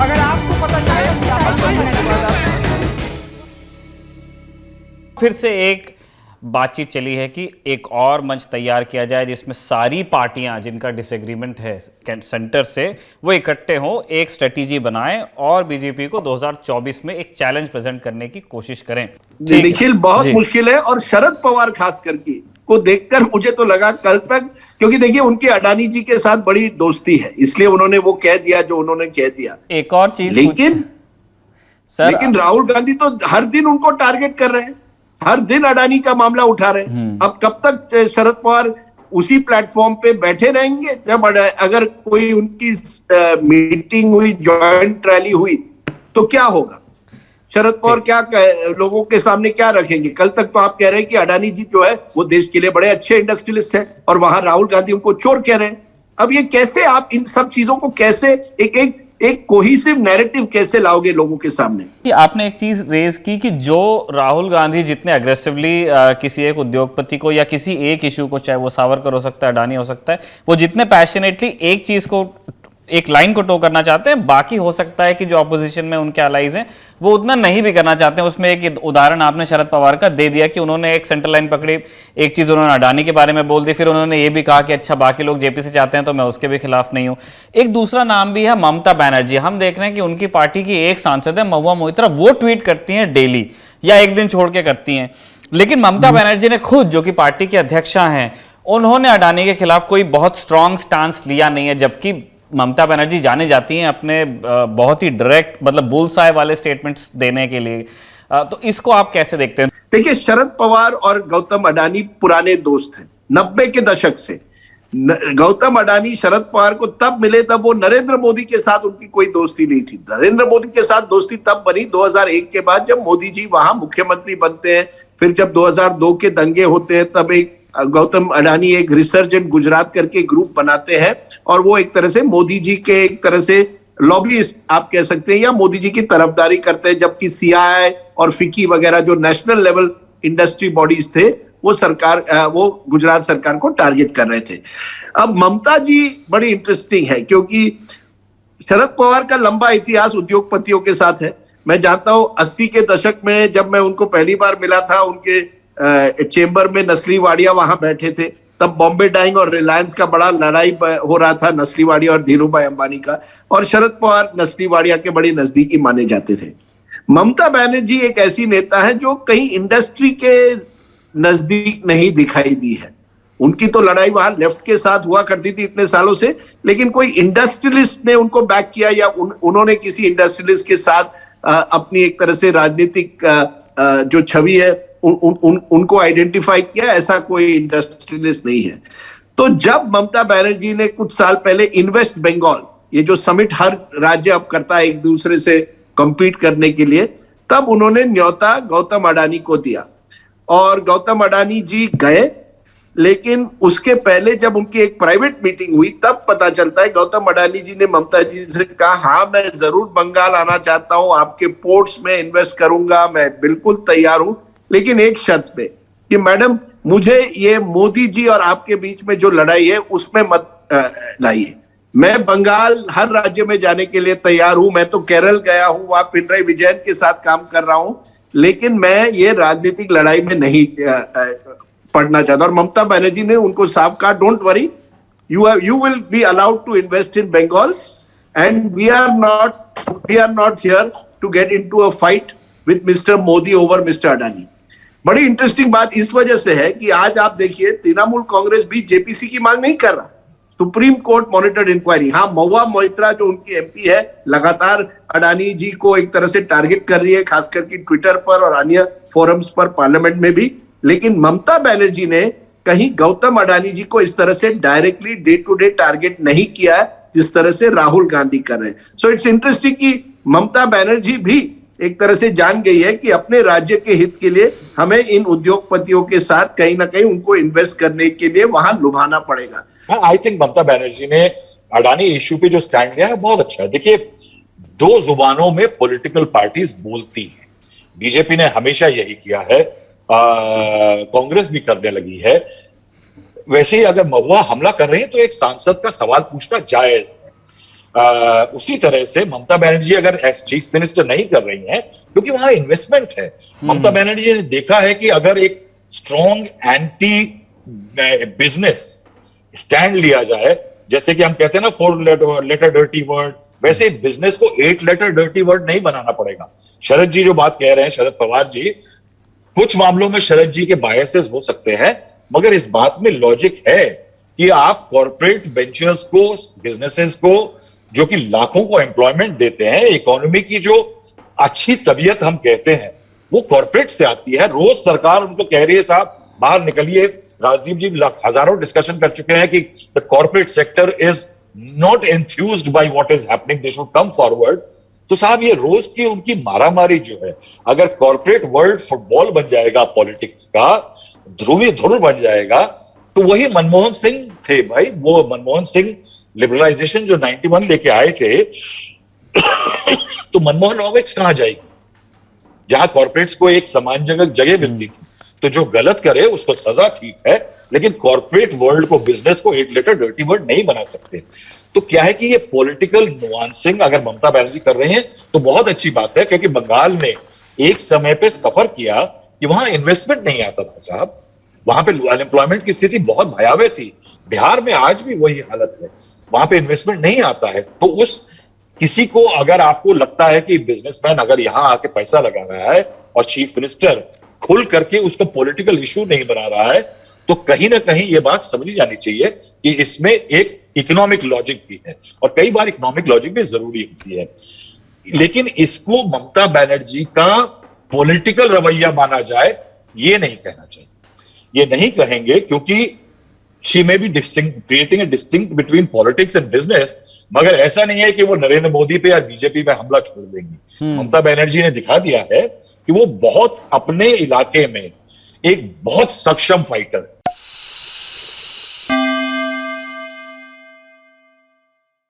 अगर आपको पता चले फिर से एक बातचीत चली है कि एक और मंच तैयार किया जाए जिसमें सारी पार्टियां जिनका डिसएग्रीमेंट है सेंटर से वो इकट्ठे हों, एक स्ट्रेटेजी बनाएं और बीजेपी को 2024 में एक चैलेंज प्रेजेंट करने की कोशिश करें। निखिल, बहुत मुश्किल है। और शरद पवार खास करके को देखकर मुझे तो लगा कल तक, क्योंकि देखिए उनके अडानी जी के साथ बड़ी दोस्ती है, इसलिए उन्होंने वो कह दिया जो उन्होंने कह दिया। एक और चीज लेकिन राहुल गांधी तो हर दिन उनको टारगेट कर रहे हैं, हर दिन अडानी का मामला उठा रहे हैं। अब कब तक शरद पवार उसी प्लेटफॉर्म पे बैठे रहेंगे? जब अगर कोई उनकी मीटिंग हुई, जॉइंट रैली हुई, तो क्या होगा? शरद पवार क्या लोगों के सामने क्या रखेंगे? कल तक तो आप कह रहे हैं कि अडानी जी जो है वो देश के लिए बड़े अच्छे इंडस्ट्रियलिस्ट हैं, और वहां राहुल गांधी उनको चोर कह रहे हैं। अब ये कैसे आप इन सब चीजों को कैसे एक कोहेसिव नैरेटिव कैसे लाओगे लोगों के सामने? आपने एक चीज रेज की कि जो राहुल गांधी जितने अग्रेसिवली किसी एक उद्योगपति को या किसी एक इशू को, चाहे वो सावरकर हो सकता है, अडानी हो सकता है, वो जितने पैशनेटली एक चीज को, एक लाइन को टो करना चाहते हैं, बाकी हो सकता है कि जो ऑपोजिशन में उनके अलाइज हैं वो उतना नहीं भी करना चाहते हैं। उसमें एक उदाहरण आपने शरद पवार का दे दिया कि उन्होंने एक सेंटर लाइन पकड़ी, एक चीज उन्होंने अडानी के बारे में बोल दी, फिर उन्होंने ये भी कहा कि अच्छा बाकी लोग जेपी से चाहते हैं तो मैं उसके भी खिलाफ नहीं हूं। एक दूसरा नाम भी है ममता बनर्जी। हम देख रहे हैं कि उनकी पार्टी की एक सांसद है महुआ मोइत्रा, वो ट्वीट करती हैं डेली या एक दिन छोड़ के करती हैं, लेकिन ममता बनर्जी ने खुद, जो कि पार्टी की अध्यक्षा हैं, उन्होंने अडानी के खिलाफ कोई बहुत स्ट्रांग स्टांस लिया नहीं है। जबकि ममता बनर्जी जाने जाती हैं अपने बहुत ही डायरेक्ट, मतलब बुलसाय वाले स्टेटमेंट्स देने के लिए। तो इसको आप कैसे देखते हैं? देखिए, शरद पवार और गौतम अडानी पुराने दोस्त हैं 90 के दशक से। गौतम अडानी शरद पवार को तब मिले तब वो नरेंद्र मोदी के साथ उनकी कोई दोस्ती नहीं थी। नरेंद्र मोदी के साथ दोस्ती तब बनी 2001 के बाद, जब मोदी जी वहां मुख्यमंत्री बनते हैं। फिर जब 2002 के दंगे होते हैं तब एक गौतम अडानी एक रिसर्जेंट गुजरात करके ग्रुप बनाते हैं, और वो एक तरह से मोदी जी के एक तरह से लॉबीइस्ट आप कह सकते हैं, या मोदी जी की तरफदारी करते हैं। जबकि सीआईआई और फिक्की वगैरह जो नेशनल लेवल इंडस्ट्री बॉडीज थे, वो गुजरात सरकार को टारगेट कर रहे थे। अब ममता जी बड़ी इंटरेस्टिंग है, क्योंकि शरद पवार का लंबा इतिहास उद्योगपतियों के साथ है। मैं जानता हूं 80 के दशक में जब मैं उनको पहली बार मिला था, उनके चेंबर में नसली वाडिया वहां बैठे थे, तब बॉम्बे डाइंग और रिलायंस का बड़ा लड़ाई हो रहा था, नसली वाडिया और धीरूभाई अंबानी का। और शरद पवार नसली वाडिया के बड़े नजदीकी माने जाते थे। ममता बनर्जी एक ऐसी नेता है जो कहीं इंडस्ट्री के नजदीक नहीं दिखाई दी है। उनकी तो लड़ाई वहां लेफ्ट के साथ हुआ करती थी इतने सालों से, लेकिन कोई इंडस्ट्रियलिस्ट ने उनको बैक किया या उन्होंने किसी इंडस्ट्रियलिस्ट के साथ अपनी एक तरह से राजनीतिक जो छवि है उनको आइडेंटिफाई किया, ऐसा कोई इंडस्ट्रियलिस्ट नहीं है। तो जब ममता बनर्जी ने कुछ साल पहले इन्वेस्ट बंगाल, ये जो समिट हर राज्य अब करता है एक दूसरे से कंपीट करने के लिए, तब उन्होंने न्योता गौतम अडानी को दिया और गौतम अडानी जी गए। लेकिन उसके पहले जब उनकी एक प्राइवेट मीटिंग हुई तब पता चलता है गौतम अडानी जी ने ममता जी से कहा, हाँ मैं जरूर बंगाल आना चाहता हूं, आपके पोर्ट्स में इन्वेस्ट करूंगा, मैं बिल्कुल तैयार हूं, लेकिन एक शर्त पे कि मैडम मुझे ये मोदी जी और आपके बीच में जो लड़ाई है उसमें मत लाइए। मैं बंगाल हर राज्य में जाने के लिए तैयार हूं, मैं तो केरल गया हूं, वहां पिनराई विजयन के साथ काम कर रहा हूं, लेकिन मैं ये राजनीतिक लड़ाई में नहीं पढ़ना चाहता। और ममता बनर्जी ने उनको साफ कहा, don't worry, you will be allowed to invest in Bengal and we are not here to get into a fight with mister Modi over mister Adani. बड़ी इंटरेस्टिंग बात इस वजह से है कि आज आप देखिए तृणमूल कांग्रेस भी जेपीसी की मांग नहीं कर रहा, सुप्रीम कोर्ट मॉनिटर्ड इंक्वायरी। हाँ, महुआ मोइत्रा जो उनकी एमपी है लगातार अडानी जी को एक तरह से टारगेट कर रही है, खास करके ट्विटर पर और अन्य फोरम्स पर, पार्लियामेंट में भी। लेकिन ममता बनर्जी ने कहीं गौतम अडानी जी को इस तरह से directly day to day target नहीं किया है जिस तरह से राहुल गांधी कर रहे हैं। सो इट्स इंटरेस्टिंग कि ममता बनर्जी भी एक तरह से जान गई है कि अपने राज्य के हित के लिए हमें इन उद्योगपतियों के साथ कहीं ना कहीं उनको इन्वेस्ट करने के लिए वहां लुभाना पड़ेगा। आई थिंक ममता बनर्जी ने अडानी इश्यू पे जो स्टैंड लिया है बहुत अच्छा है। देखिए, दो जुबानों में पॉलिटिकल पार्टीज बोलती हैं। बीजेपी ने हमेशा यही किया है, कांग्रेस भी करने लगी है। वैसे ही अगर महुआ हमला कर रही है तो एक सांसद का सवाल पूछना जायज है। उसी तरह से ममता बनर्जी अगर एज चीफ मिनिस्टर नहीं कर रही हैं, क्योंकि वहां इन्वेस्टमेंट है। ममता बनर्जी ने देखा है कि अगर एक स्ट्रॉन्ग एंटी बिजनेस स्टैंड लिया जाए, जैसे कि हम कहते हैं ना 4 लेटर डर्टी वर्ड, वैसे बिजनेस को 8 लेटर डर्टी वर्ड नहीं बनाना पड़ेगा। शरद जी जो बात कह रहे हैं, शरद पवार जी, कुछ मामलों में शरद जी के बायसेस हो सकते हैं, मगर इस बात में लॉजिक है कि आप कॉर्पोरेट वेंचर्स को, बिजनेसेस को, जो कि लाखों को एम्प्लॉयमेंट देते हैं, इकोनॉमी की जो अच्छी तबीयत हम कहते हैं वो कॉर्पोरेट से आती है। रोज सरकार उनको कह रही है साहब बाहर निकलिए। राजदीप जी हजारों डिस्कशन कर चुके हैं कि the corporate sector is not enthused by what is happening, they should come forward. तो साहब ये रोज की उनकी मारामारी जो है, अगर कॉर्पोरेट वर्ल्ड फुटबॉल बन जाएगा, पॉलिटिक्स का ध्रुवी ध्रुव बन जाएगा, तो वही मनमोहन सिंह थे भाई। वो मनमोहन सिंह लिबरलाइजेशन जो 91 लेके आए थे तो मनमोहनोविक्स कहां जाएगी, जहां कॉर्पोरेट्स को एक सम्मानजनक जगह मिलती थी। तो जो गलत करे उसको सजा ठीक है, लेकिन कॉर्पोरेट वर्ल्ड को, बिजनेस को 8 लेटर डर्टी वर्ड नहीं बना सकते। तो क्या है कि ये पॉलिटिकल नुआंसिंग अगर ममता बनर्जी कर रहे हैं तो बहुत अच्छी बात है, क्योंकि बंगाल ने एक समय पे सफर किया कि वहां इन्वेस्टमेंट नहीं आता था साहब, वहां पे अनएम्प्लॉयमेंट की स्थिति बहुत भयावह थी। बिहार में आज भी वही हालत है, वहां पे इन्वेस्टमेंट नहीं आता है। तो उस किसी को अगर आपको लगता है कि बिजनेसमैन अगर यहां आके पैसा लगा रहा है और चीफ मिनिस्टर खुल करके उसको पॉलिटिकल इशू नहीं बना रहा है, तो कहीं ना कहीं ये बात समझी जानी चाहिए कि इसमें एक इकोनॉमिक लॉजिक भी है, और कई बार इकोनॉमिक लॉजिक भी जरूरी होती है। लेकिन इसको ममता बनर्जी का पॉलिटिकल रवैया माना जाए, ये नहीं कहना चाहिए। ये नहीं कहेंगे क्योंकि she may be creating a distinct between politics and business, मगर ऐसा नहीं है कि वो नरेंद्र मोदी पे या बीजेपी पे हमला छोड़ देंगी। ममता बनर्जी ने दिखा दिया है कि वो बहुत अपने इलाके में एक बहुत सक्षम फाइटर,